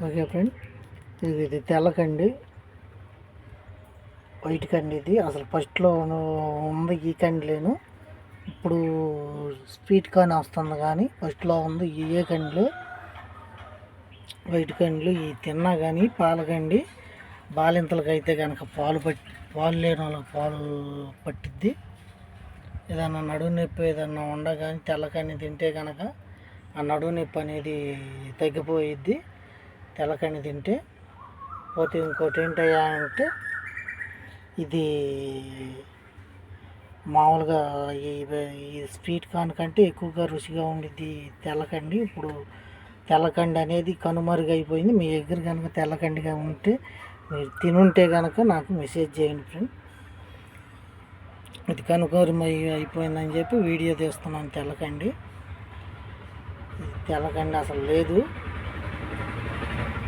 Okay friend, ఇది తెల్లకండి, white కండి. ఇది అసలు ఫస్ట్లో ఉంది ఈ కండిలేను. ఇప్పుడు స్వీట్ కార్న్ వస్తుంది, కానీ ఫస్ట్లో ఉంది ఏ కండిలో వైట్ కండ్లు. ఈ తిన్నా కానీ పాలకండి బాలింతలకు అయితే కనుక పాలు లేని వాళ్ళకి పాలు పట్టిద్ది. ఏదన్నా నడుము నొప్పి ఏదన్నా ఉండగాని తెల్లకండి తింటే కనుక ఆ నడుము నొప్పి అనేది తగ్గిపోయిద్ది తెల్లకండి తింటే. పోతే ఇంకోటి ఏంటయ్యా అంటే, ఇది మామూలుగా ఈ స్వీట్ కార్న్ కంటే ఎక్కువగా రుచిగా ఉండిద్ది తెల్లకండి. ఇప్పుడు తెల్లకండి అనేది కనుమరుగైపోయింది. మీ దగ్గర కనుక తెల్లకండిగా ఉంటే మీరు తినుంటే కనుక నాకు మెసేజ్ చేయండి ఫ్రెండ్. ఇది అయిపోయిందని చెప్పి వీడియో తీస్తున్నాను. తెల్లకండి అసలు లేదు,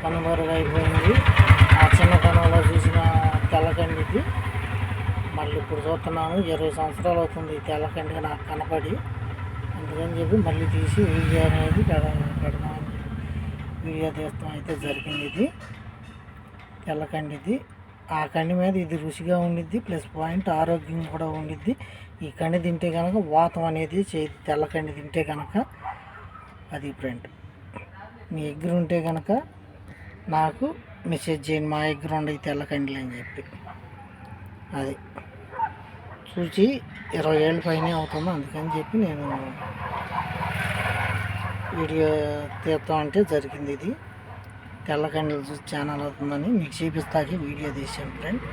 కనుమరుగైపోయింది. ఆ చిన్నతనంలో చూసిన తెల్లకండి ఇది మళ్ళీ ఇప్పుడు చూస్తున్నాను. 20 సంవత్సరాలు అవుతుంది ఈ తెల్లకండి నాకు కనపడి. అందుకని చెప్పి మళ్ళీ తీసి వీడియో అనేది పెడదామని వీడియో తీస్తాం అయితే జరిగింది. ఇది తెల్లకండి, ఇది ఆ కండి మీద ఇది రుచిగా ఉండిద్ది, ప్లస్ పాయింట్ ఆరోగ్యం కూడా ఉండిద్ది. ఈ కండి తింటే కనుక వాతం అనేది తెల్లకండి తింటే కనుక. అది ఫ్రెండ్, మీ దగ్గర ఉంటే కనుక నాకు మెసేజ్ చేయండి, మా దగ్గర ఉండే తెల్లకండిలు అని చెప్పి. అది చూసి 20 ఏళ్ళ పైనే అవుతుంది, అందుకని చెప్పి నేను వీడియో తీద్దాం అంటే జరిగింది. ఇది తెల్లకండిలు చూసి ఛానల్ అవుతుందని మీకు చూపిస్తాకి వీడియో తీసాను ఫ్రెండ్.